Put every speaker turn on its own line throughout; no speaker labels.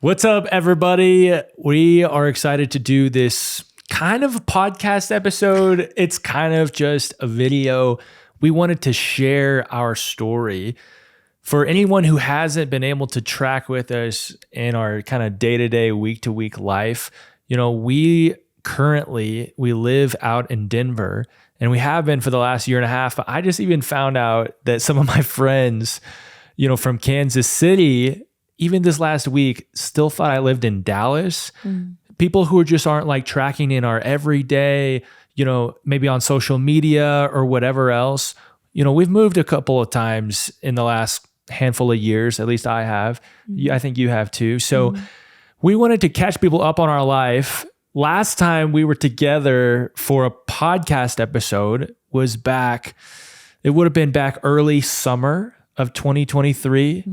What's up, everybody? We are excited to do this kind of podcast episode. It's kind of just a video. We wanted to share our story. For anyone who hasn't been able to track with us in our kind of day-to-day, week-to-week life, we live out in Denver, and we have been for the last year and a half. But I just even found out that some of my friends, from Kansas City, even this last week, still thought I lived in Dallas. People who just aren't like tracking in our everyday, maybe on social media or whatever else. We've moved a couple of times in the last handful of years, at least I have. I think you have too. So we wanted to catch people up on our life. Last time we were together for a podcast episode was back, it would have been back early summer of 2023.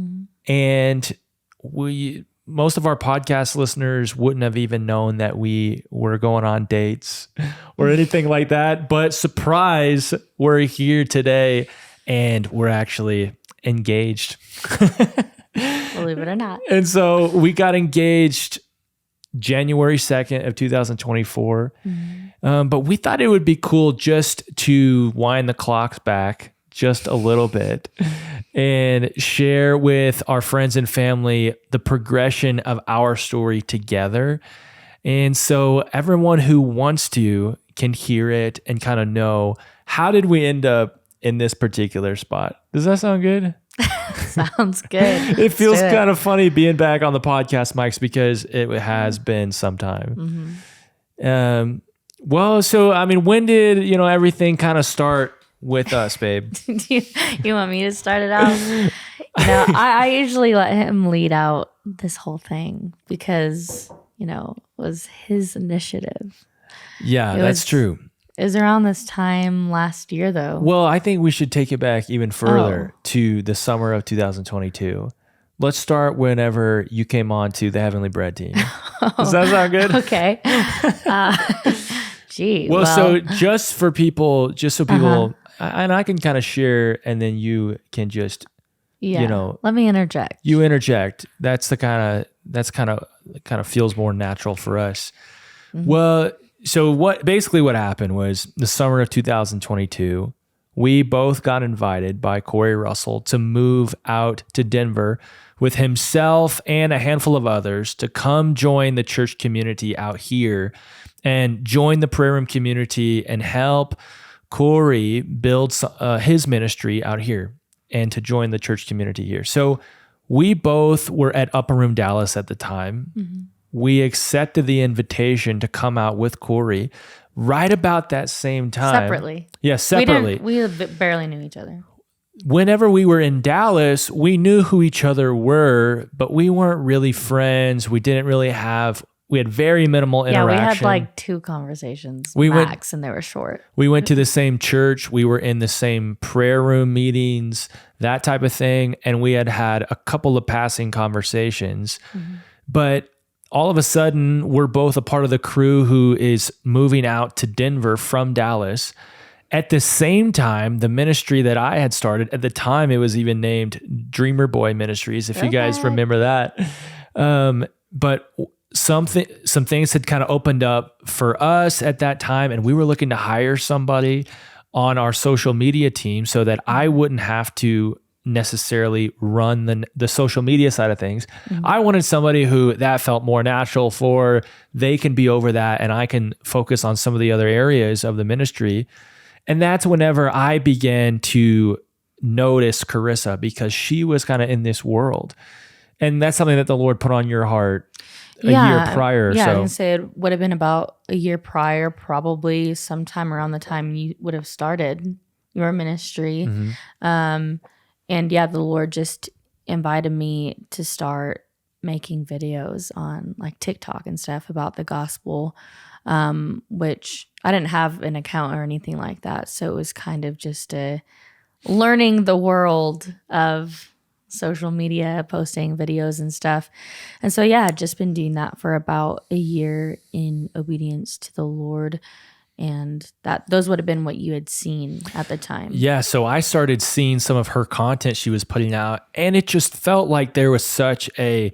And most of our podcast listeners wouldn't have even known that we were going on dates or anything like that. But surprise, we're here today and we're actually engaged.
Believe it or not.
And so we got engaged January 2nd of 2024. But we thought it would be cool just to wind the clocks back just a little bit and share with our friends and family the progression of our story together. And so everyone who wants to can hear it and kind of know, how did we end up in this particular spot? Does that sound good?
Sounds good.
It feels kind of funny being back on the podcast mics because it has been some time. When did, everything kind of start with us, babe?
You want me to start it out? I usually let him lead out this whole thing because, it was his initiative.
Yeah, that's true.
It was around this time last year, though.
Well, I think we should take it back even further to the summer of 2022. Let's start whenever you came on to the Heavenly Bread team. Does that sound good?
Okay.
Well, so just so people, and I can kind of share, and then you can just,
let me interject.
You interject. That's kind of feels more natural for us. Well, so what happened was the summer of 2022, we both got invited by Corey Russell to move out to Denver with himself and a handful of others to come join the church community out here and join the prayer room community and help Corey build his ministry out here and to join the church community here. So we both were at Upper Room Dallas at the time. We accepted the invitation to come out with Corey right about that same time.
Separately.
Yeah, separately.
We barely knew each other.
Whenever we were in Dallas, we knew who each other were, but we weren't really friends. We had very minimal interaction.
Yeah, we had like 2 conversations max, and they were short.
We went to the same church. We were in the same prayer room meetings, that type of thing. And we had a couple of passing conversations. But all of a sudden, we're both a part of the crew who is moving out to Denver from Dallas. At the same time, the ministry that I had started, at the time, it was even named Dreamer Boy Ministries, if you guys remember that. But some things had kind of opened up for us at that time, and we were looking to hire somebody on our social media team so that I wouldn't have to necessarily run the social media side of things. I wanted somebody who that felt more natural for. They can be over that, and I can focus on some of the other areas of the ministry. And that's whenever I began to notice Charissa, because she was kind of in this world. And that's something that the Lord put on your heart a year prior.
Yeah,
so.
I was going to say it would have been about a year prior, probably sometime around the time you would have started your ministry. And yeah, the Lord just invited me to start making videos on like TikTok and stuff about the gospel, which I didn't have an account or anything like that. So it was kind of just learning the world of social media, posting videos and stuff. And so, yeah, I've just been doing that for about a year in obedience to the Lord. And those would have been what you had seen at the time.
Yeah, so I started seeing some of her content she was putting out, and it just felt like there was such a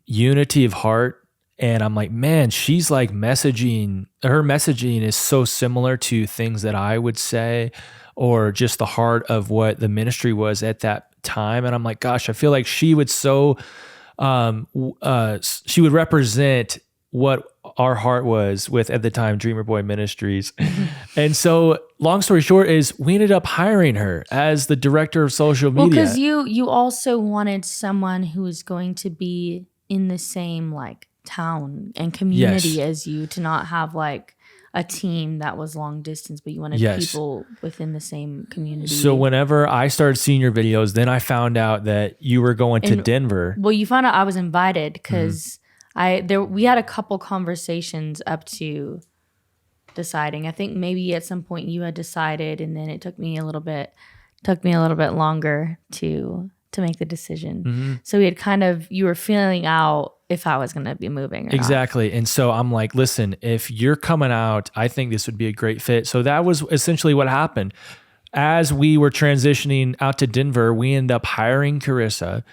unity of heart. And I'm like, man, she's like her messaging is so similar to things that I would say, or just the heart of what the ministry was at that time. And I'm like, gosh, I feel like she would she would represent what our heart was with at the time Dreamer Boy Ministries. And so long story short is we ended up hiring her as the director of social media.
Well, because you also wanted someone who was going to be in the same like town and community as you, to not have like a team that was long distance, but you wanted people within the same community.
So whenever I started seeing your videos, then I found out that you were going to Denver.
Well, you found out I was invited because we had a couple conversations up to deciding. I think maybe at some point you had decided, and then it took me a little bit longer to make the decision. So we had you were feeling out if I was going to be moving or
exactly.
not.
And so I'm like, listen, if you're coming out, I think this would be a great fit. So that was essentially what happened. As we were transitioning out to Denver, we ended up hiring Charissa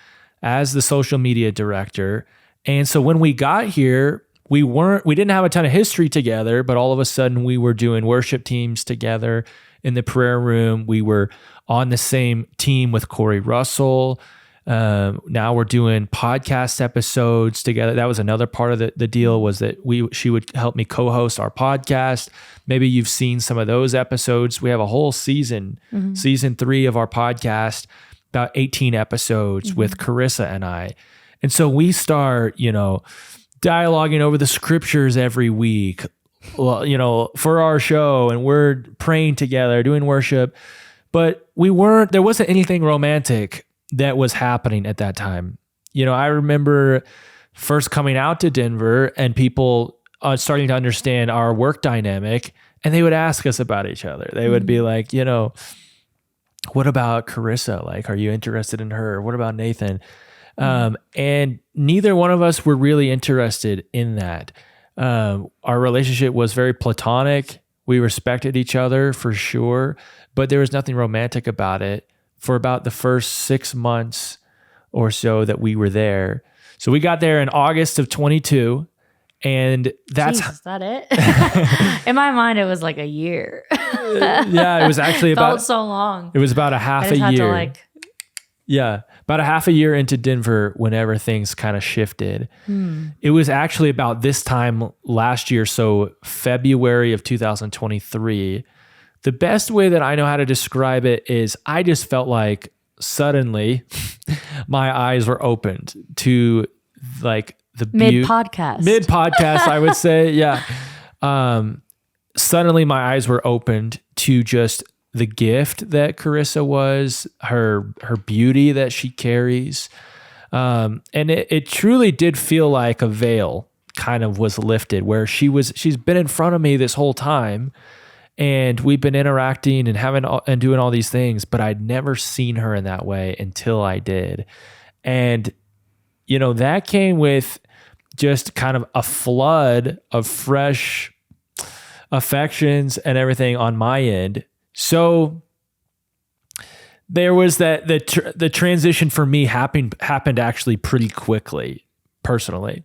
as the social media director. And so when we got here, we didn't have a ton of history together, but all of a sudden we were doing worship teams together in the prayer room. We were on the same team with Corey Russell. Now we're doing podcast episodes together. That was another part of the deal, was that she would help me co-host our podcast. Maybe you've seen some of those episodes. We have a whole season 3 of our podcast, about 18 episodes with Charissa and I. And so we start, dialoguing over the scriptures every week, for our show, and we're praying together, doing worship. But there wasn't anything romantic that was happening at that time. I remember first coming out to Denver and people starting to understand our work dynamic, and they would ask us about each other. They would be like, what about Charissa? Like, are you interested in her? What about Nathan? And neither one of us were really interested in that. Our relationship was very platonic. We respected each other for sure, but there was nothing romantic about it for about the first 6 months or so that we were there. So we got there in August of 22, and that's...
Jeez, is that it? In my mind, it was like a year.
Yeah, it was actually
felt so long.
It was about a half a year. Yeah, about a half a year into Denver whenever things kind of shifted. It was actually about this time last year, so February of 2023. The best way that I know how to describe it is I just felt like suddenly my eyes were opened to like the
mid-podcast.
Mid-podcast, I would say, yeah. Suddenly my eyes were opened to just the gift that Charissa was, her beauty that she carries. And it truly did feel like a veil kind of was lifted, where she's been in front of me this whole time, and we've been interacting and doing all these things, but I'd never seen her in that way until I did. And, that came with just kind of a flood of fresh affections and everything on my end. So there was the transition for me happened actually pretty quickly, personally.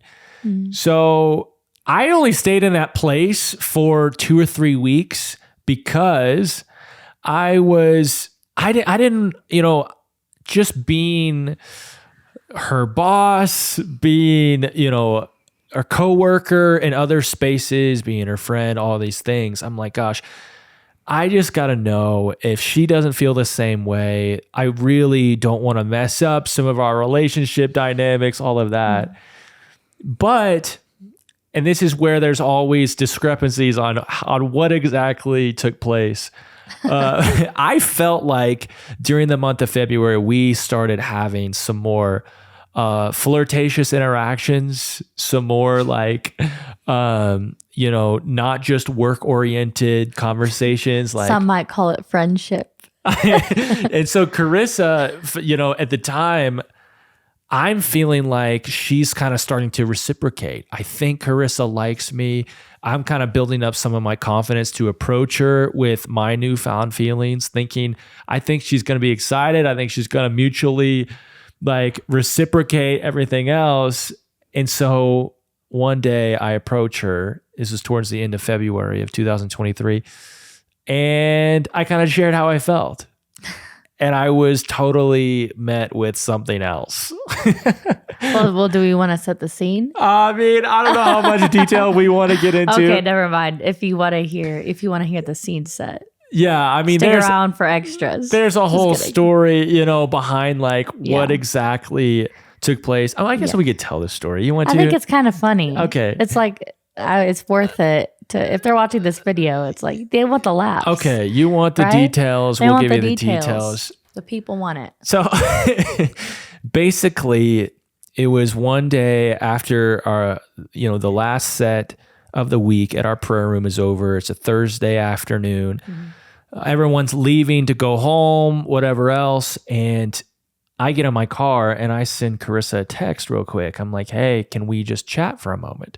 So I only stayed in that place for 2 or 3 weeks because I didn't, just being her boss, being, her coworker in other spaces, being her friend, all these things. I'm like, gosh, I just got to know if she doesn't feel the same way. I really don't want to mess up some of our relationship dynamics, all of that. But, and this is where there's always discrepancies on what exactly took place. I felt like during the month of February, we started having some more flirtatious interactions, some more like, not just work-oriented conversations. Like
some might call it friendship.
And so Charissa, at the time, I'm feeling like she's kind of starting to reciprocate. I think Charissa likes me. I'm kind of building up some of my confidence to approach her with my newfound feelings, thinking I think she's going to be excited. I think she's going to mutually, like reciprocate everything else. And so one day I approach her. This is towards the end of February of 2023. And I kind of shared how I felt. And I was totally met with something else.
Well, do we want to set the scene?
I mean, I don't know how much detail we want to get into.
Okay, never mind. If you want to hear the scene set.
Yeah, I mean,
Stick around for extras.
There's a whole story, behind like what exactly took place. Oh, I guess we could tell the story. You want to?
I think it's kind of funny.
Okay.
It's like, it's worth it if they're watching this video. It's like they want the laughs.
Okay, you want the details. We'll give you the details.
The people want it.
So basically, it was one day after our, the last set of the week at our prayer room is over. It's a Thursday afternoon. Everyone's leaving to go home, whatever else. And I get in my car and I send Charissa a text real quick. I'm like, hey, can we just chat for a moment?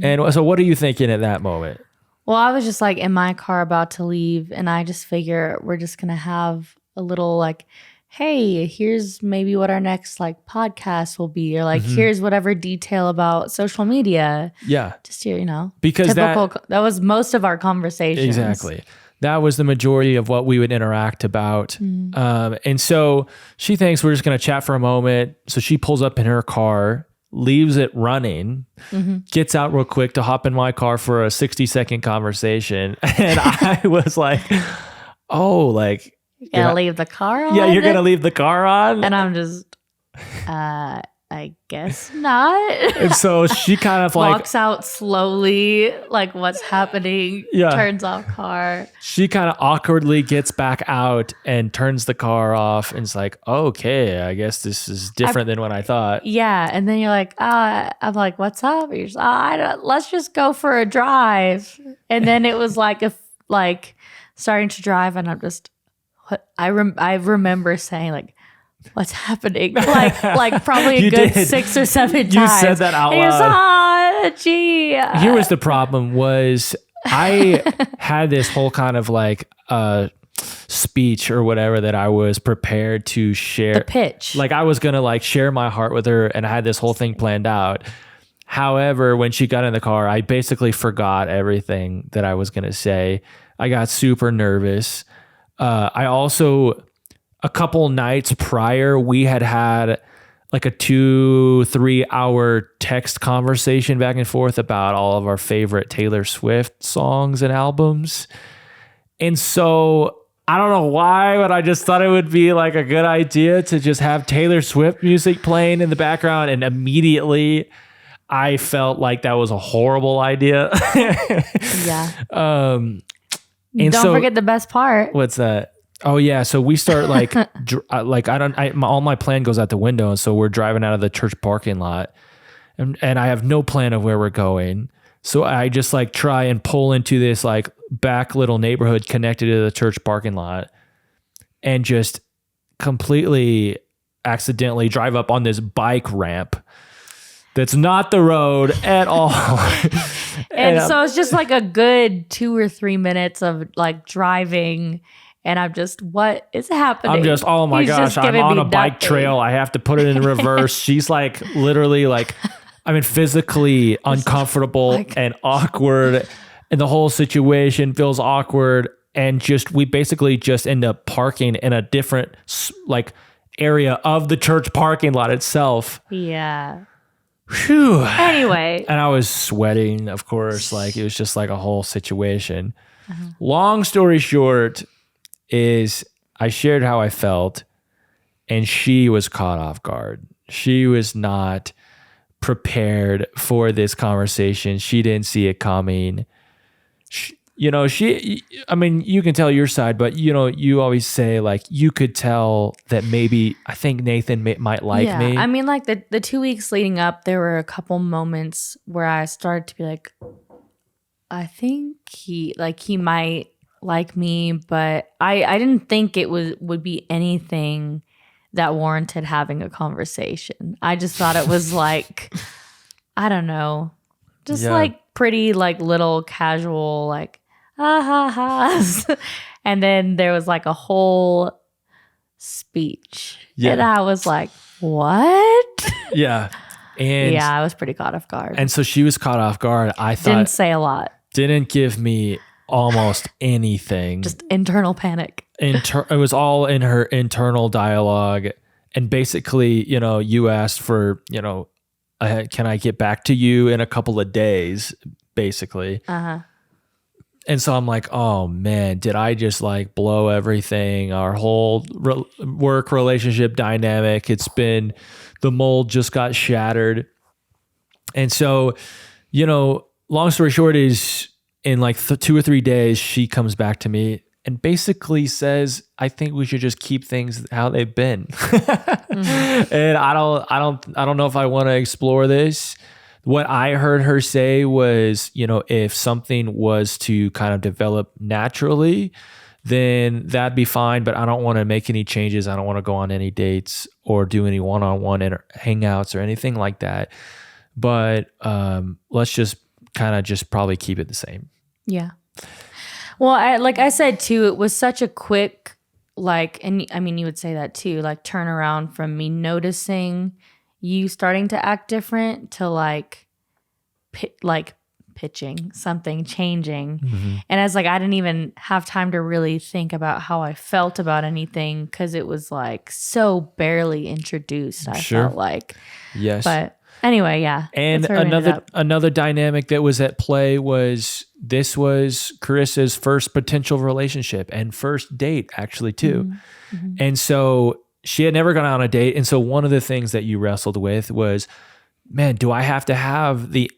And so what are you thinking at that moment?
Well, I was just like in my car about to leave, and I just figure we're just going to have a little like, hey, here's maybe what our next like podcast will be, or like, here's whatever detail about social media.
Yeah.
Just here,
because
typical, that was most of our conversations.
Exactly. That was the majority of what we would interact about. And so she thinks we're just going to chat for a moment. So she pulls up in her car, leaves it running, gets out real quick to hop in my car for a 60-second conversation. And I was like, oh, like,
you're going to leave the car on?
Yeah, you're going to leave the car on?
And I'm just, I guess not.
And so she kind of like
walks out slowly, like what's happening, turns off car.
She kind of awkwardly gets back out and turns the car off and it's like, okay, I guess this is different than what I thought.
Yeah. And then you're like, I'm like, what's up? You're just, let's just go for a drive. And then it was like, starting to drive, and I'm just, I remember saying like, what's happening? Like probably a good 6 or 7 times.
You said that out loud.
Gee.
Here was the problem was I had this whole kind of like speech or whatever that I was prepared to share.
The pitch.
Like I was going to like share my heart with her, and I had this whole thing planned out. However, when she got in the car, I basically forgot everything that I was going to say. I got super nervous. I also, a couple nights prior, we had like a 2-3 hour text conversation back and forth about all of our favorite Taylor Swift songs and albums. And so I don't know why, but I just thought it would be like a good idea to just have Taylor Swift music playing in the background. And immediately I felt like that was a horrible idea.
Yeah.
And
don't forget the best part.
What's that? Oh yeah, so we start like all my plan goes out the window, and so we're driving out of the church parking lot, and I have no plan of where we're going. So I just like try and pull into this like back little neighborhood connected to the church parking lot, and just completely accidentally drive up on this bike ramp that's not the road at all.
and so it's just like a good 2 or 3 minutes of like driving. And I'm just, what is happening?
I'm just, oh my gosh, I'm on a bike trail. I have to put it in reverse. She's like literally like, I mean, physically uncomfortable and awkward. And the whole situation feels awkward. And we basically just end up parking in a different like area of the church parking lot itself.
Yeah.
Whew.
Anyway.
And I was sweating, of course. Like it was just like a whole situation. Long story short, is I shared how I felt, and she was caught off guard. She was not prepared for this conversation. She didn't see it coming. I mean, you can tell your side, but you always say like, you could tell that maybe, I think Nathan might like me.
I mean, like the 2 weeks leading up, there were a couple moments where I started to be like, I think he might like me, but I didn't think it would be anything that warranted having a conversation. I just thought it was like, I don't know, just like pretty like little casual like ha ha ha. And then there was like a whole speech.
Yeah.
And I was like, what?
Yeah. And
yeah, I was pretty caught off guard.
And so she was caught off guard. I thought
Didn't say a lot.
Didn't give me almost anything.
Just internal panic.
It was all in her internal dialogue. And basically, you asked for, can I get back to you in a couple of days, basically.
Uh-huh.
And so I'm like, oh man, did I just like blow everything? Our whole work relationship dynamic, the mold just got shattered. And so, long story short is in like 2 or 3 days, she comes back to me and basically says, I think we should just keep things how they've been. Mm-hmm. And I don't know if I want to explore this. What I heard her say was, if something was to kind of develop naturally, then that'd be fine. But I don't want to make any changes. I don't want to go on any dates or do any one-on-one hangouts or anything like that. But let's just kind of just probably keep it the same.
Yeah. Well, like I said too, it was such a quick, and I mean, you would say that too, like turnaround from me noticing you starting to act different to pitching something changing. Mm-hmm. And I was like, I didn't even have time to really think about how I felt about anything because it was like so barely introduced. I felt like,
yes.
But anyway, yeah.
And another dynamic that was at play was this was Charissa's first potential relationship and first date actually too. Mm-hmm. And so she had never gone on a date. And so one of the things that you wrestled with was, man, do I have to have the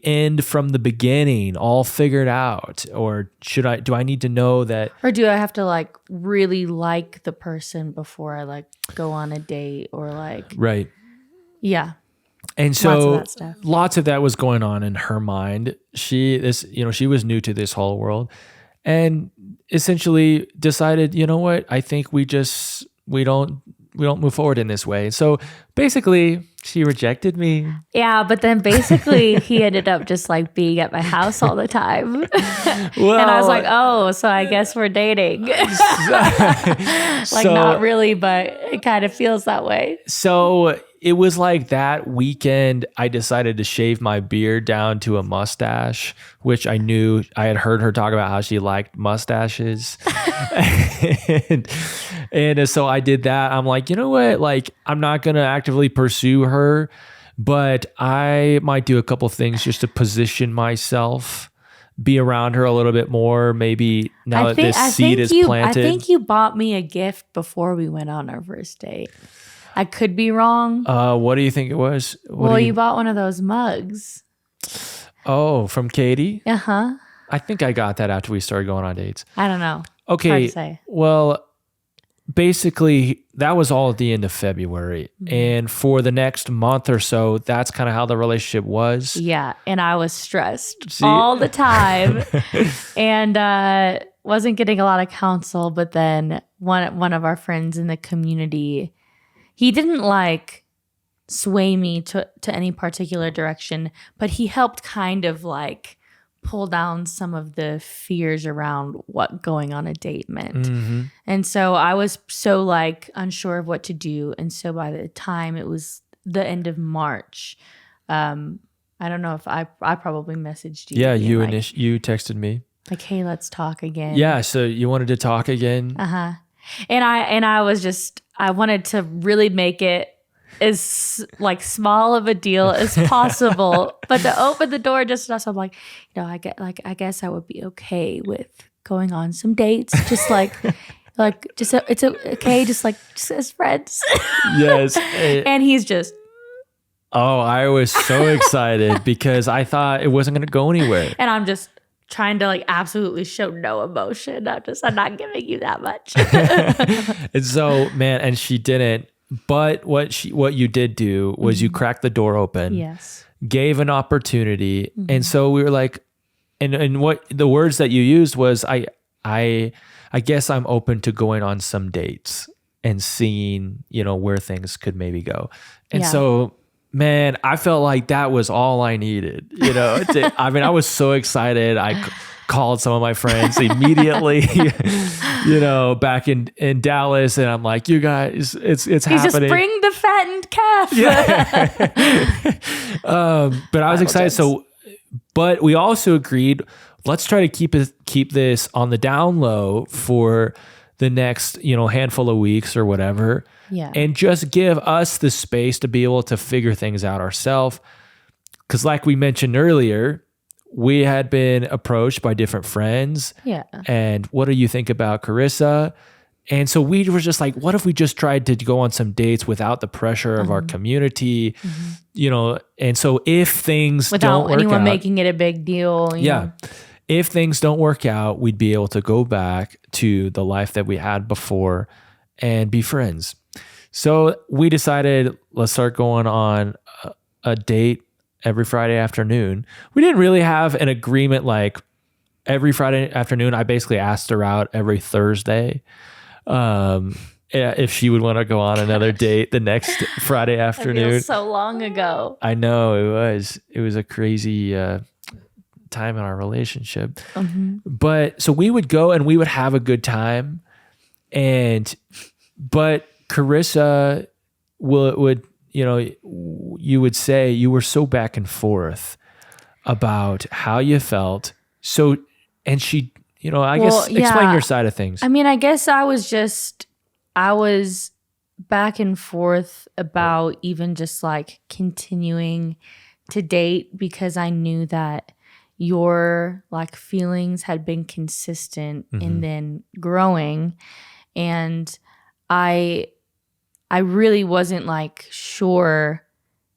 end from the beginning all figured out? Or do I need to know that?
Or do I have to really like the person before I go on a date or
Right.
Yeah.
And so lots of that was going on in her mind. She was new to this whole world and essentially decided, you know what? I think we don't move forward in this way. So basically she rejected me.
Yeah. But then basically he ended up just being at my house all the time. Well, and I was like, oh, so I guess we're dating. Not really, but it kind of feels that way.
So it was like that weekend, I decided to shave my beard down to a mustache, which I knew I had heard her talk about how she liked mustaches. and so I did that. I'm like, you know what? I'm not going to actively pursue her, but I might do a couple things just to position myself, be around her a little bit more. Maybe now that this seed is planted.
I think you bought me a gift before we went on our first date. I could be wrong.
What do you think it was?
You bought one of those mugs.
Oh, from Katie?
Uh-huh.
I think I got that after we started going on dates.
I don't know.
Okay.
Hard to say.
Well, basically, that was all at the end of February. Mm-hmm. And for the next month or so, that's kind of how the relationship was.
Yeah. And I was stressed all the time and wasn't getting a lot of counsel. But then one of our friends in the community, he didn't sway me to any particular direction, but he helped kind of pull down some of the fears around what going on a date meant. Mm-hmm. And so I was so unsure of what to do. And so by the time it was the end of March, I don't know if I probably messaged you.
Yeah, you texted me.
Hey, let's talk again.
Yeah, so you wanted to talk again.
Uh-huh. And I wanted to really make it as small of a deal as possible, but to open the door just enough. So I'm like, I guess I would be okay with going on some dates, just it's okay, just as friends.
Yes.
And he's just.
Oh, I was so excited because I thought it wasn't going to go anywhere.
And I'm just trying to absolutely show no emotion. I'm not giving you that much.
And so, man, and she didn't. But what you did do was mm-hmm. you cracked the door open.
Yes.
Gave an opportunity. Mm-hmm. And so we were like, and what the words that you used was, I guess I'm open to going on some dates and seeing, where things could maybe go. And so, man, I felt like that was all I needed. I was so excited. called some of my friends immediately, back in Dallas. And I'm like, you guys, it's happening.
Just bring the fattened calf.
Yeah. But I was excited. So, but we also agreed, let's try to keep this on the down low for the next, handful of weeks or whatever.
Yeah.
And just give us the space to be able to figure things out ourselves. Because like we mentioned earlier, we had been approached by different friends.
Yeah.
And what do you think about Charissa? And so we were just like, what if we just tried to go on some dates without the pressure of our community, and so if things don't work out,
anyone making it a big deal. You know?
If things don't work out, we'd be able to go back to the life that we had before and be friends. So we decided, let's start going on a date every Friday afternoon. We didn't really have an agreement like every Friday afternoon. I basically asked her out every Thursday. If she would want to go on another date the next Friday afternoon.
That feels so long ago.
I know it was a crazy time in our relationship. But so we would go and we would have a good time, but Charissa would you would say you were so back and forth about how you felt. So, and she, explain your side of things.
I mean, I guess I was back and forth about even just like continuing to date because I knew that your like feelings had been consistent and then growing. And I really wasn't like sure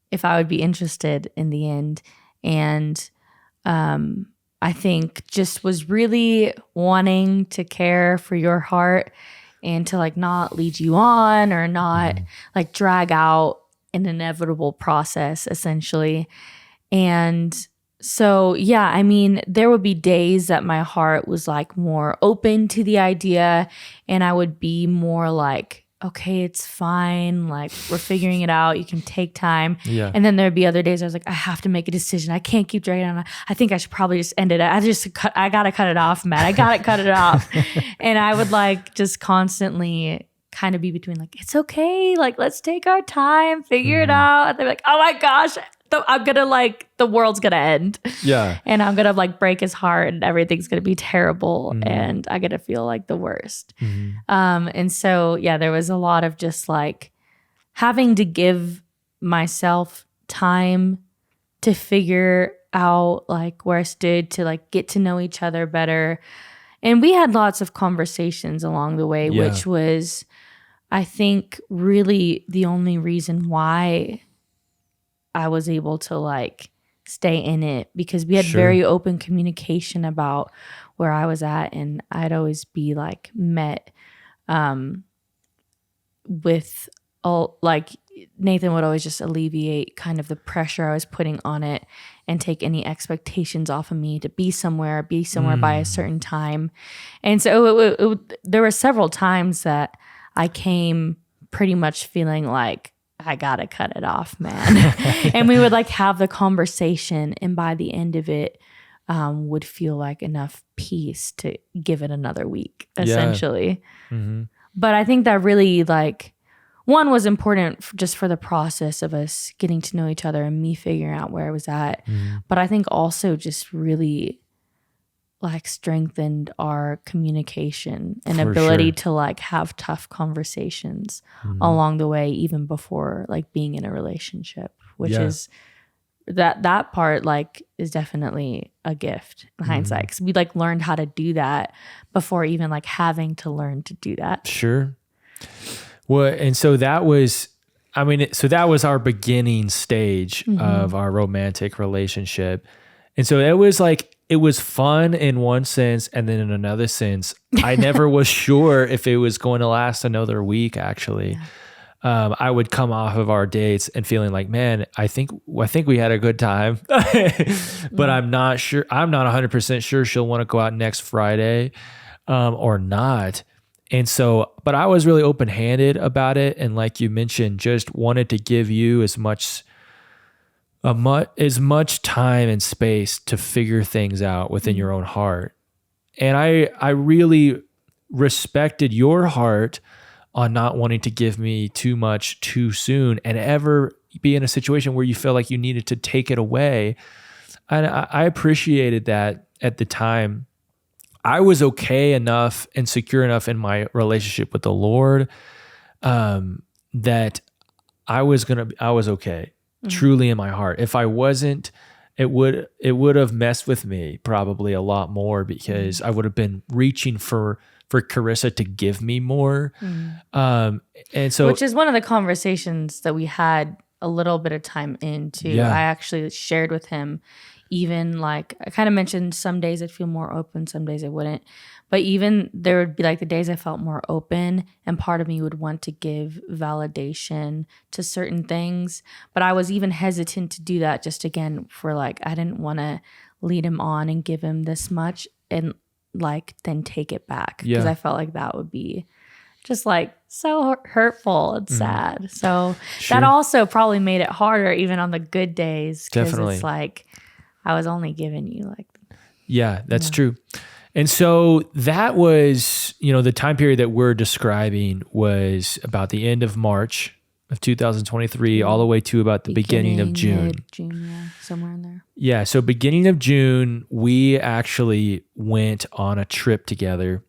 if I would be interested in the end. And I think just was really wanting to care for your heart and to like not lead you on or not like drag out an inevitable process essentially. And so, yeah, I mean, there would be days that my heart was like more open to the idea and I would be more like, okay, it's fine. Like we're figuring it out. You can take time.
Yeah.
And then there'd be other days I was like, I have to make a decision. I can't keep dragging on. I think I should probably just end it. I got to cut it off, Matt. I got to cut it off. And I would like just constantly kind of be between like, it's okay. Like, let's take our time, figure it out. And they're like, oh my gosh, I'm going to like, the world's going to end.
Yeah.
And I'm going to like break his heart and everything's going to be terrible. And I get to feel like the worst. And so, yeah, there was a lot of just like having to give myself time to figure out like where I stood, to like get to know each other better. And we had lots of conversations along the way, which was, I think, really the only reason why I was able to like stay in it, because we had very open communication about where I was at, and I'd always be like met with all like Nathan would always just alleviate kind of the pressure I was putting on it and take any expectations off of me to be somewhere by a certain time. And so there were several times that I came pretty much feeling like I gotta cut it off, man. And we would like have the conversation, and by the end of it, would feel like enough peace to give it another week, essentially. But I think that really like one was important just for the process of us getting to know each other and me figuring out where I was at. But I think also just really like strengthened our communication and ability to like have tough conversations along the way, even before like being in a relationship, which is that part like is definitely a gift in hindsight, because we like learned how to do that before even like having to learn to do that. Sure.
Well, and so that was, that was our beginning stage of our romantic relationship. And so it was fun in one sense, and then in another sense, I never was sure if it was going to last another week, actually. I would come off of our dates and feeling like, man, I think we had a good time, but I'm not sure. I'm not 100% sure she'll want to go out next Friday or not. And so, but I was really open-handed about it. And like you mentioned, just wanted to give you as much time and space to figure things out within your own heart. And I really respected your heart on not wanting to give me too much too soon and ever be in a situation where you feel like you needed to take it away. And I appreciated that at the time. I was okay enough and secure enough in my relationship with the Lord that I was okay, truly in my heart. If I wasn't, it would have messed with me probably a lot more, because I would have been reaching for Charissa to give me more. And so,
which is one of the conversations that we had a little bit of time into.
Yeah.
I actually shared with him, even like I kind of mentioned some days I'd feel more open, some days I wouldn't. But even there would be like the days I felt more open, and part of me would want to give validation to certain things. But I was even hesitant to do that, just again for like, I didn't want to lead him on and give him this much and like then take it back, because I felt like that would be just like so hurtful and sad. So that also probably made it harder even on the good days, because it's like I was only giving you like.
Yeah, that's true. And so that was, the time period that we're describing was about the end of March of 2023 all the way to about the beginning of June.
June, yeah, somewhere in there.
Yeah, so beginning of June, we actually went on a trip together.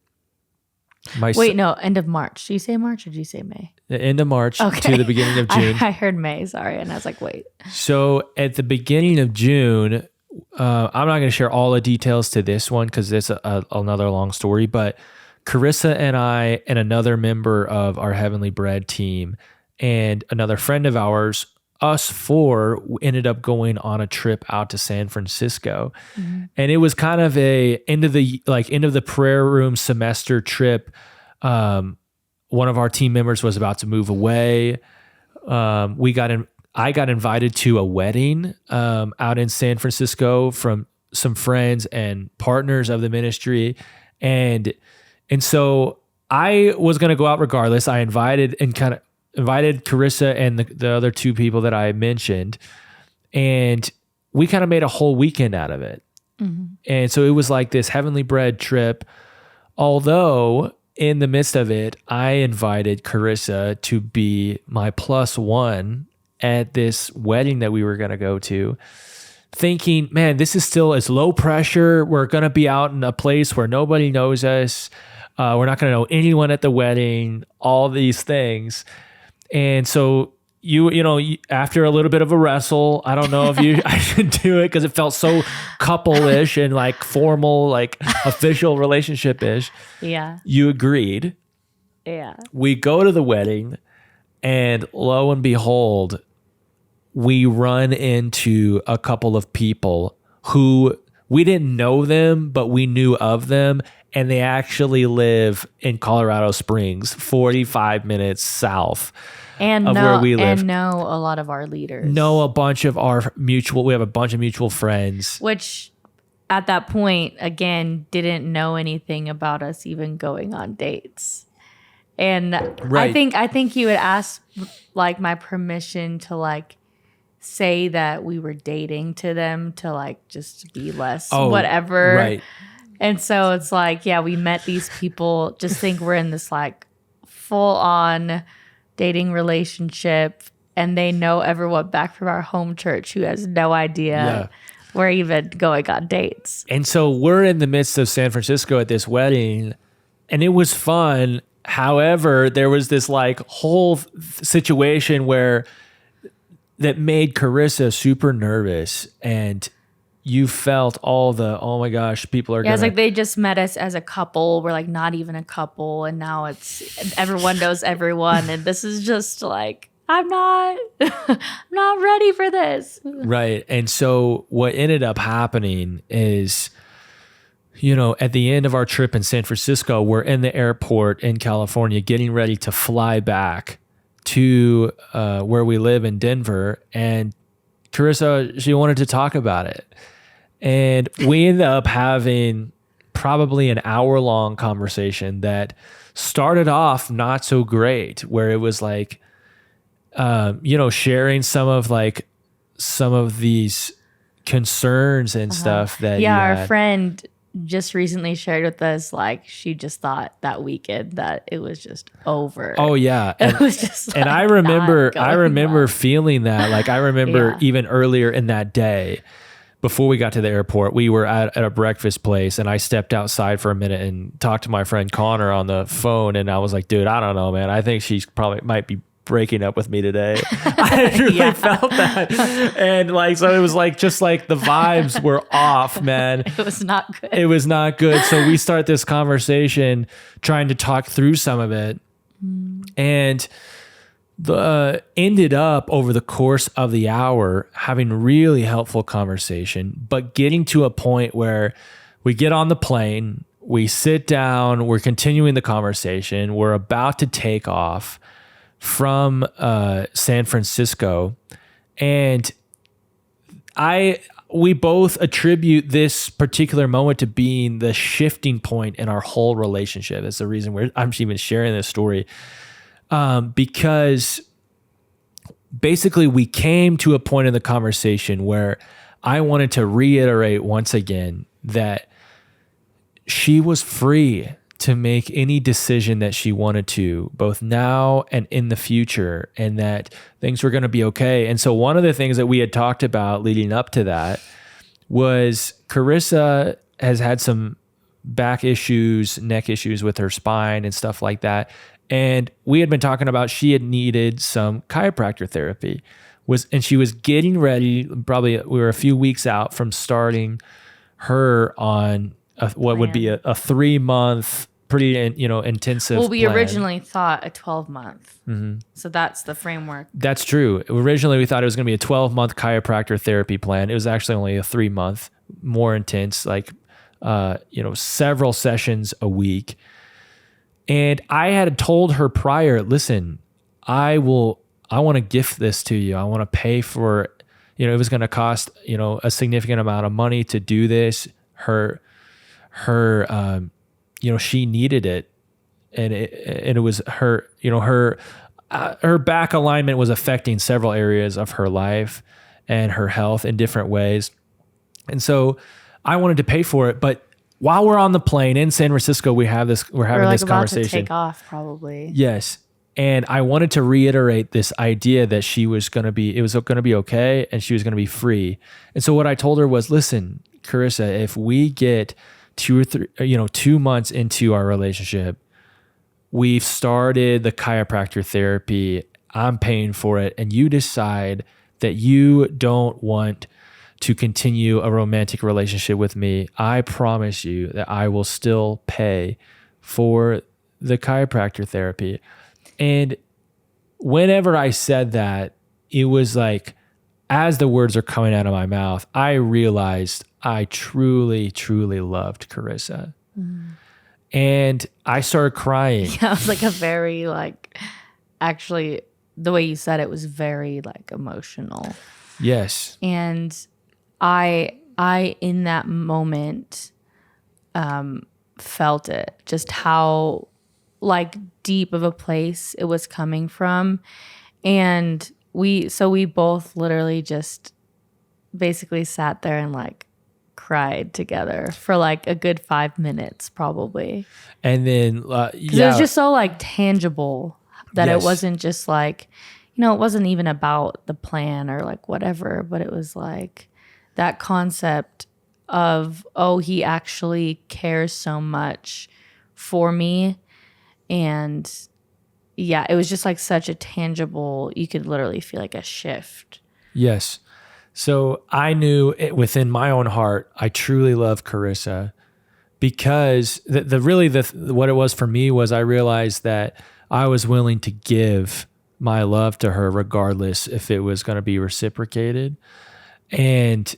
End of March. Did you say March or did you say May?
The end of March to the beginning of June.
I heard May, sorry, and I was like, wait.
So at the beginning of June, I'm not going to share all the details to this one because it's another long story, but Charissa and I and another member of our Heavenly Bread team and another friend of ours, us four, ended up going on a trip out to San Francisco. And it was kind of a end of the prayer room semester trip. One of our team members was about to move away. I got invited to a wedding out in San Francisco from some friends and partners of the ministry. And so I was going to go out regardless. I invited Charissa and the other two people that I mentioned. And we kind of made a whole weekend out of it. And so it was like this Heavenly Bread trip. Although in the midst of it, I invited Charissa to be my +1 at this wedding that we were going to go to, thinking, man, this is still as low pressure. We're going to be out in a place where nobody knows us. We're not going to know anyone at the wedding, all these things. And so you after a little bit of a wrestle, I don't know if I should do it because it felt so couple-ish and like formal, like official relationship-ish.
Yeah.
You agreed.
Yeah.
We go to the wedding, and lo and behold, we run into a couple of people who we didn't know them, but we knew of them. And they actually live in Colorado Springs, 45 minutes south of where we live.
And know a lot of our leaders.
We have a bunch of mutual friends.
Which at that point, again, didn't know anything about us even going on dates. And
right.
I think you had asked like my permission to like say that we were dating to them, to like just be less whatever.
Right.
And so it's like, yeah, we met these people, just think we're in this like full on dating relationship, and they know everyone back from our home church who has no idea we're even going on dates.
And so we're in the midst of San Francisco at this wedding, and it was fun. However, there was this like whole situation that made Charissa super nervous, and you felt all the, oh my gosh, people are
it's like they just met us as a couple. We're like not even a couple, and now it's everyone knows everyone, and this is just like, I'm not ready for this.
Right. And so what ended up happening is, at the end of our trip in San Francisco, we're in the airport in California getting ready to fly back to where we live in Denver. And Charissa, she wanted to talk about it. And we ended up having probably an hour-long conversation that started off not so great, where it was like, sharing some of these concerns and stuff that
our friend just recently shared with us, like, she just thought that weekend that it was just over.
Oh yeah.
It was just like,
and I remember feeling that. Like, I remember even earlier in that day, before we got to the airport, we were at a breakfast place, and I stepped outside for a minute and talked to my friend Connor on the phone. And I was like, dude, I don't know, man. I think she's probably might be breaking up with me today. I really felt that. And like, so it was like, just like the vibes were off, man.
It was not good.
It was not good. So we start this conversation trying to talk through some of it. And ended up over the course of the hour having really helpful conversation, but getting to a point where we get on the plane, we sit down, we're continuing the conversation, we're about to take off from San Francisco, and we both attribute this particular moment to being the shifting point in our whole relationship. That's the reason I'm even sharing this story. Because basically we came to a point in the conversation where I wanted to reiterate once again that she was free to make any decision that she wanted to, both now and in the future, and that things were going to be okay. And so one of the things that we had talked about leading up to that was Charissa has had some back issues, neck issues with her spine and stuff like that. And we had been talking about she had needed some chiropractor therapy, and she was getting ready. Probably we were a few weeks out from starting her on what would be a 3-month, pretty intensive.
Well, we
plan.
Originally thought a 12-month. So that's the framework.
That's true. Originally, we thought it was going to be a 12-month chiropractor therapy plan. It was actually only a 3-month, more intense, like several sessions a week. And I had told her prior, listen, I want to gift this to you. I want to pay for it. It was going to cost, a significant amount of money to do this. She needed it. And it was her, her back alignment was affecting several areas of her life and her health in different ways. And so I wanted to pay for it, but while we're on the plane in San Francisco, we're having this conversation.
About to take off, probably.
Yes. And I wanted to reiterate this idea that it was going to be okay, and she was going to be free. And so what I told her was, listen, Charissa, if we get 2 months into our relationship, we've started the chiropractor therapy, I'm paying for it, and you decide that you don't want to continue a romantic relationship with me, I promise you that I will still pay for the chiropractor therapy. And whenever I said that, it was like, as the words are coming out of my mouth, I realized I truly, truly loved Charissa. And I started crying.
Yeah, it was like a very, actually, the way you said it was very, emotional.
Yes.
And I in that moment felt it, just how deep of a place it was coming from. And we both literally just basically sat there and cried together for a good 5 minutes probably.
And then
it was just so tangible that It wasn't just it wasn't even about the plan or whatever, but it was that concept of, he actually cares so much for me. And yeah, it was just such a tangible, you could literally feel a shift.
Yes. So I knew within my own heart, I truly love Charissa, because what it was for me was I realized that I was willing to give my love to her regardless if it was going to be reciprocated. And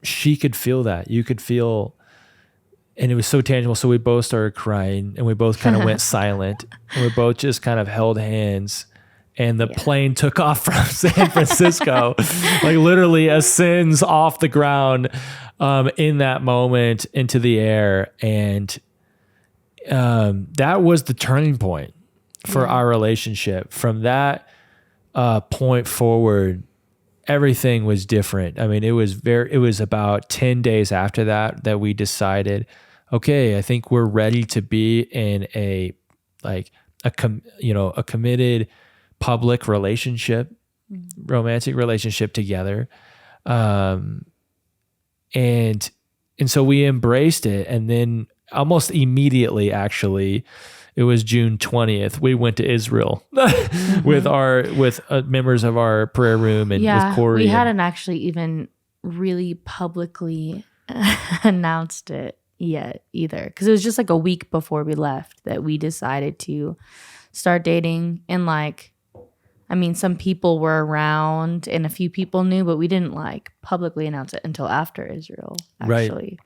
she could feel that. You could feel, and it was so tangible. So we both started crying, and we both kind of went silent, and we both just kind of held hands, and the plane took off from San Francisco, literally ascends off the ground in that moment into the air. And that was the turning point for our relationship. From that point forward, everything was different. I mean, it was about 10 days after that we decided, okay, I think we're ready to be in a committed public relationship, romantic relationship together. And so we embraced it. And then almost immediately, actually, it was June 20th, we went to Israel with members of our prayer room and with Corey.
We hadn't actually even really publicly announced it yet either, because it was just like a week before we left that we decided to start dating. And some people were around and a few people knew, but we didn't publicly announce it until after Israel, actually.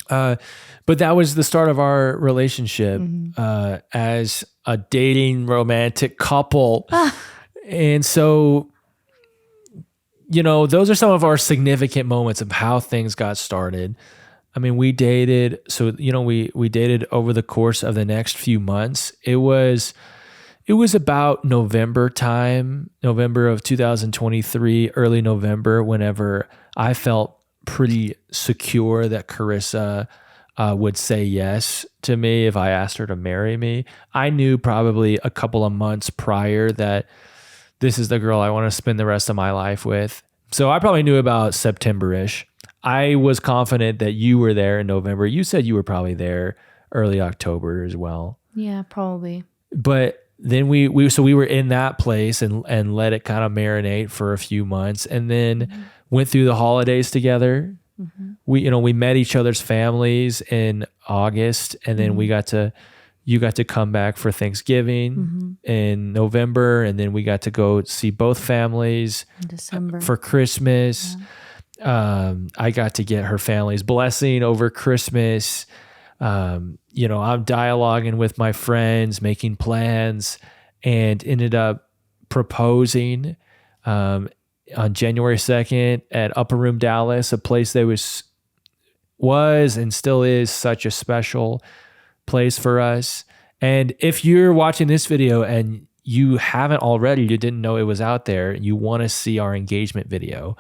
Right. But that was the start of our relationship as a dating romantic couple. And so, those are some of our significant moments of how things got started. I mean, we dated. So, we dated over the course of the next few months. It was about November of 2023, early November, whenever I felt pretty secure that Charissa would say yes to me if I asked her to marry me. I knew probably a couple of months prior that this is the girl I want to spend the rest of my life with. So I probably knew about September-ish. I was confident that you were there in November. You said you were probably there early October as well.
Yeah, probably.
But then we were in that place and let it kind of marinate for a few months, and then went through the holidays together. We met each other's families in August, and then you got to come back for Thanksgiving in November, and then we got to go see both families
in December
for Christmas. I got to get her family's blessing over Christmas. I'm dialoguing with my friends, making plans, and ended up proposing on January 2nd at Upper Room Dallas, a place that was and still is such a special place for us. And if you're watching this video and you haven't already, you didn't know it was out there, you want to see our engagement video,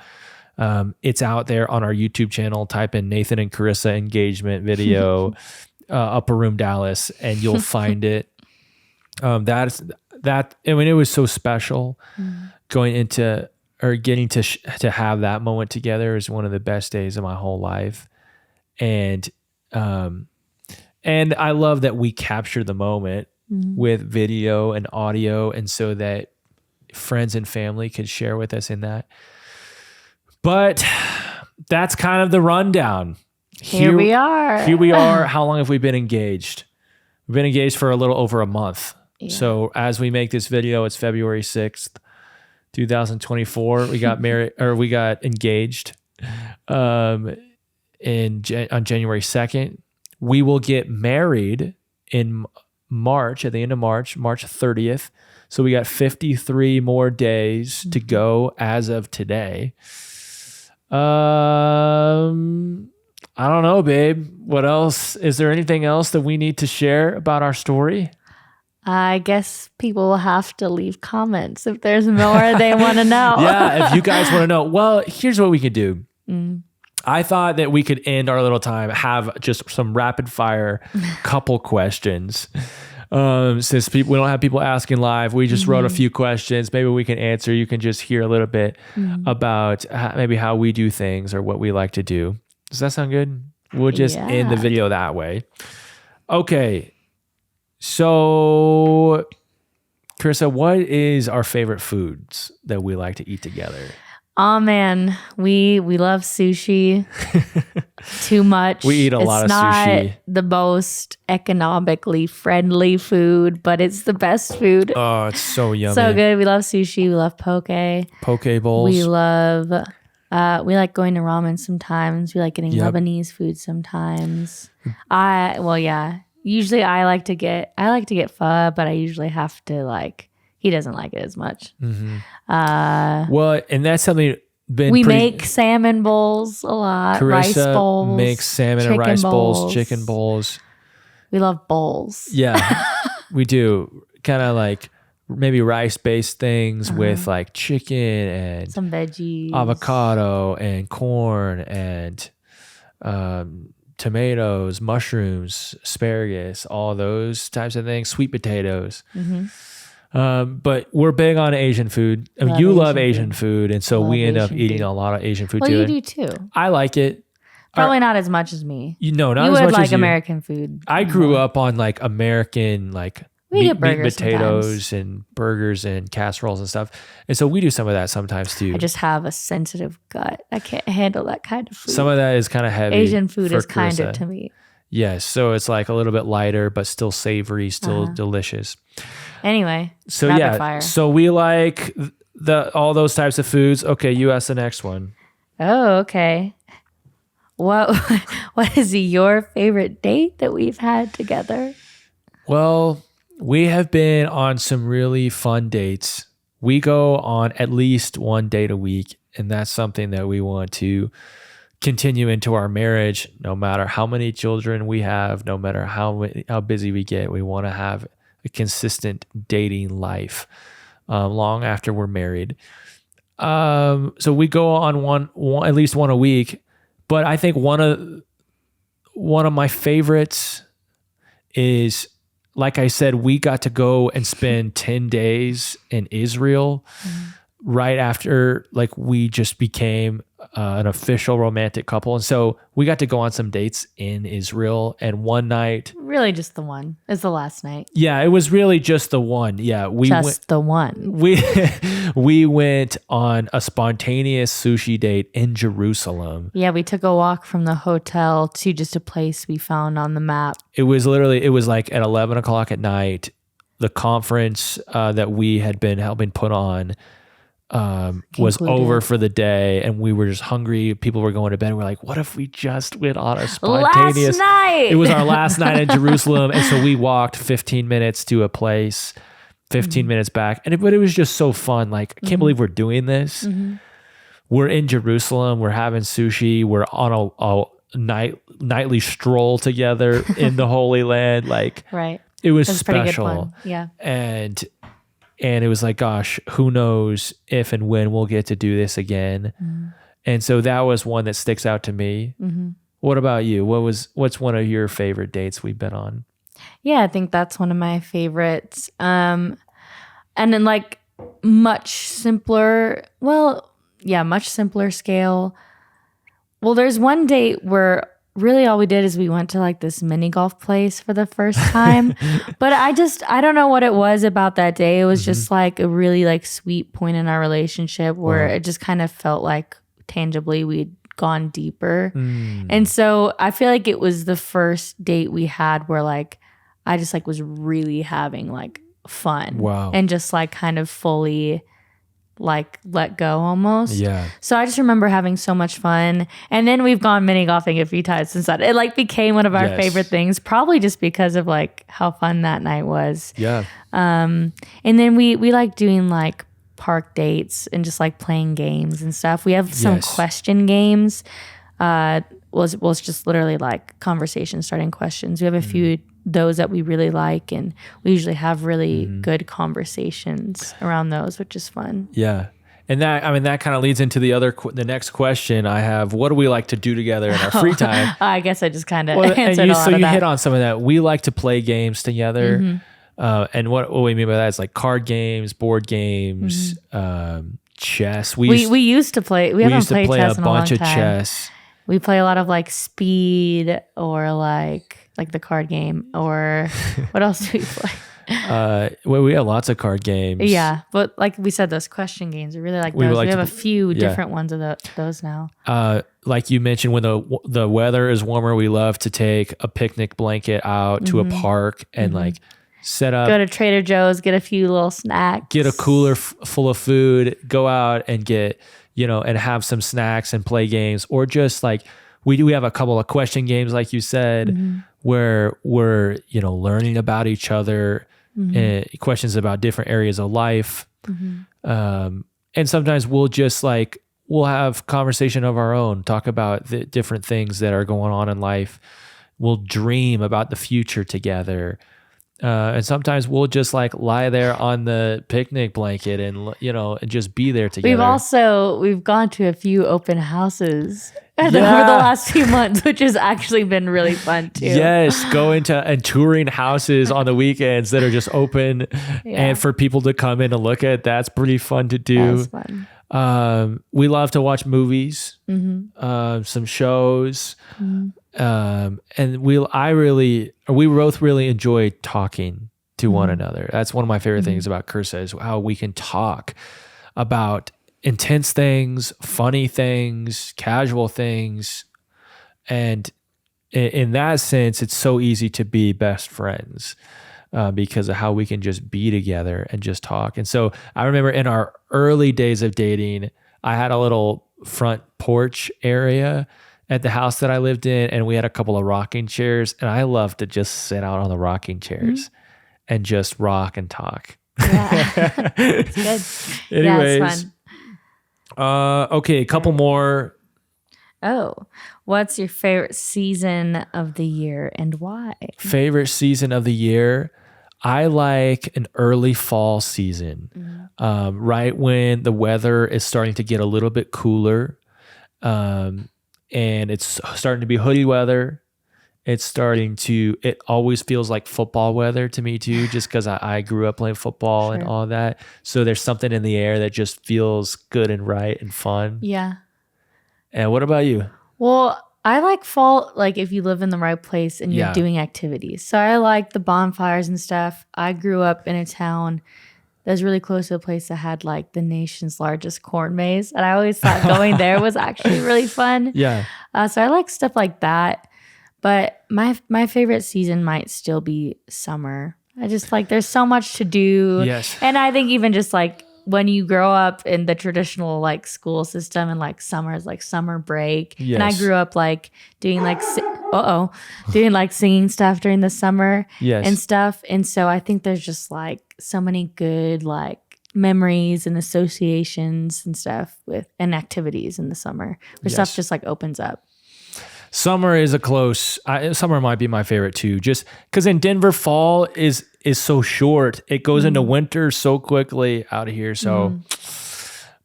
it's out there on our YouTube channel. Type in Nathan and Charissa engagement video, Upper Room Dallas, and you'll find it. It was so special. Getting to have that moment together is one of the best days of my whole life. And I love that we captured the moment with video and audio, and so that friends and family could share with us in that. But that's kind of the rundown.
Here we are.
How long have we been engaged? We've been engaged for a little over a month. Yeah. So as we make this video, it's February 6th, 2024. We got married, or we got engaged on January 2nd. We will get married in March, at the end of March 30th. So we got 53 more days to go as of today. I don't know, babe. What else? Is there anything else that we need to share about our story?
I guess people will have to leave comments if there's more they want to know.
Yeah, if you guys want to know. Well, here's what we could do. I thought that we could end our little time, have just some rapid fire couple questions. Since we don't have people asking live, we just wrote a few questions. Maybe we can answer. You can just hear a little bit about maybe how we do things or what we like to do. Does that sound good? We'll just end the video that way. Okay. So, Charissa, what is our favorite foods that we like to eat together?
Oh man, we love sushi too much.
We eat a lot of sushi.
It's not the most economically friendly food, but it's the best food.
Oh, it's so yummy.
So good. We love sushi. We love poke.
Poke bowls.
We love, we like going to ramen sometimes. We like getting Lebanese food sometimes. Usually I like to get pho, but I usually have to he doesn't like it as much.
Well, and that's something
we make salmon bowls a lot.
Charissa
rice bowls.
Makes salmon and rice bowls, chicken bowls.
We love bowls.
Yeah, we do. Kind of like maybe rice-based things with like chicken and
some veggies,
avocado and corn and tomatoes, mushrooms, asparagus, all those types of things, sweet potatoes. But we're big on Asian food. I mean, you love Asian food, and so we end up eating a lot of Asian food together.
Well, you do too.
I like it.
Probably not as much as me.
Not
you
as much
would like
as you.
American food.
I grew up on like American like
we
meat
get
and potatoes
sometimes.
and burgers and casseroles and stuff, and so we do some of that sometimes too.
I just have a sensitive gut. I can't handle that kind of food.
Some of that is kind of heavy.
Asian food is
Charissa.
kind of to me.
Yes, so it's like a little bit lighter, but still savory, still delicious.
Anyway,
so
rapid fire.
So we like all those types of foods. Okay, you ask the next one.
Oh, okay. What is your favorite date that we've had together?
Well, we have been on some really fun dates. We go on at least one date a week, and that's something that we want to continue into our marriage. No matter how many children we have, no matter how busy we get, we want to have a consistent dating life long after we're married. So we go on one at least one a week. But I think one of my favorites is, like I said, we got to go and spend 10 days in Israel right after like we just became an official romantic couple. And so we got to go on some dates in Israel, and one night,
really just the one, is the last night.
Yeah, it was really just the one. Yeah,
the one.
We went on a spontaneous sushi date in Jerusalem.
Yeah, we took a walk from the hotel to just a place we found on the map.
It was like at 11 o'clock at night. The conference that we had been helping put on was over for the day, and we were just hungry. People were going to bed. We're like, what if we just went on a spontaneous
last night?
It was our last night in Jerusalem, and so we walked 15 minutes to a place, 15 minutes back, but it was just so fun. Like, I can't believe we're doing this. We're in Jerusalem. We're having sushi. We're on a nightly stroll together in the Holy Land. Like,
right.
It was
That's
special.
pretty good fun. Yeah.
And it was like, gosh, who knows if and when we'll get to do this again. And so that was one that sticks out to me. What about you? What's one of your favorite dates we've been on?
Yeah, I think that's one of my favorites. And then like much simpler scale. Well, there's one date where really all we did is we went to like this mini golf place for the first time. But I don't know what it was about that day. It was just like a really like sweet point in our relationship where it just kind of felt like tangibly we'd gone deeper. And so I feel like it was the first date we had where like I just like was really having like fun.
Wow.
And just like kind of fully like let go almost.
Yeah.
So I just remember having so much fun. And then we've gone mini golfing a few times since that. It like became one of our favorite things, probably just because of like how fun that night was.
Yeah.
And then we like doing like park dates and just like playing games and stuff. We have some question games. Was just literally like conversation starting questions. We have a few those that we really like, and we usually have really good conversations around those, which is fun.
Yeah. And that kind of leads into the next question I have. What do we like to do together in our free time?
I guess I just kind of answered a lot of that.
So you hit on some of that. We like to play games together. And what we mean by that is like card games, board games, chess. We
used to play. We haven't played chess in a long
bunch of
time.
chess.
We play a lot of like speed or like the card game, or what else do we play?
Well, we have lots of card games.
Yeah, but like we said, those question games, we really like those. We have a few different ones of those now.
Like you mentioned, when the weather is warmer, we love to take a picnic blanket out to a park and like set up.
Go to Trader Joe's, get a few little snacks.
Get a cooler full of food, go out and get, and have some snacks and play games. Or just like, we have a couple of question games, like you said, where we're, learning about each other, and questions about different areas of life. And sometimes we'll have conversation of our own, talk about the different things that are going on in life. We'll dream about the future together. And sometimes we'll just like lie there on the picnic blanket and, and just be there together.
We've gone to a few open houses over the last few months, which has actually been really fun too.
Yes, going to and touring houses on the weekends that are just open and for people to come in and look at. That's pretty fun to do.
That's fun.
We love to watch movies, some shows. And we both really enjoy talking to one another. That's one of my favorite things about Charissa is how we can talk about intense things, funny things, casual things. And in that sense, it's so easy to be best friends because of how we can just be together and just talk. And so I remember in our early days of dating, I had a little front porch area at the house that I lived in, and we had a couple of rocking chairs, and I love to just sit out on the rocking chairs and just rock and talk.
Yeah. It's good.
Anyways,
yeah, it's fun.
Okay, a couple more.
Oh, what's your favorite season of the year and why?
Favorite season of the year? I like an early fall season, right when the weather is starting to get a little bit cooler. And it's starting to be hoodie weather. It always feels like football weather to me too, just because I grew up playing football and all that. So there's something in the air that just feels good and right and fun.
Yeah.
And what about you?
Well, I like fall, like if you live in the right place and you're doing activities. So I like the bonfires and stuff. I grew up in a town that was really close to a place that had like the nation's largest corn maze. And I always thought going there was actually really fun.
Yeah.
So I like stuff like that. But my favorite season might still be summer. I just like, there's so much to do.
Yes.
And I think even just like when you grow up in the traditional like school system and like summer is like summer break.
Yes.
And I grew up like doing like, doing like singing stuff during the summer and stuff. And so I think there's just like so many good like memories and associations and stuff and activities in the summer where stuff just like opens up.
Summer is summer might be my favorite too, just because in Denver, fall is so short. It goes into winter so quickly out of here. So,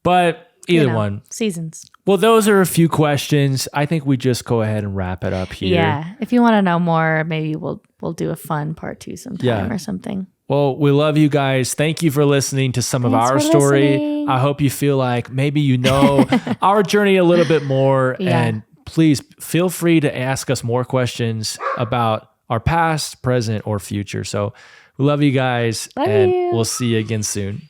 but either one.
Seasons.
Well, those are a few questions. I think we just go ahead and wrap it up here.
Yeah. If you want to know more, maybe we'll do a fun part 2 sometime or something.
Well, we love you guys. Thank you for listening to some of our story.
Listening.
I hope you feel like maybe our journey a little bit more. And please feel free to ask us more questions about our past, present, or future. So we love you guys, and we'll see you again soon.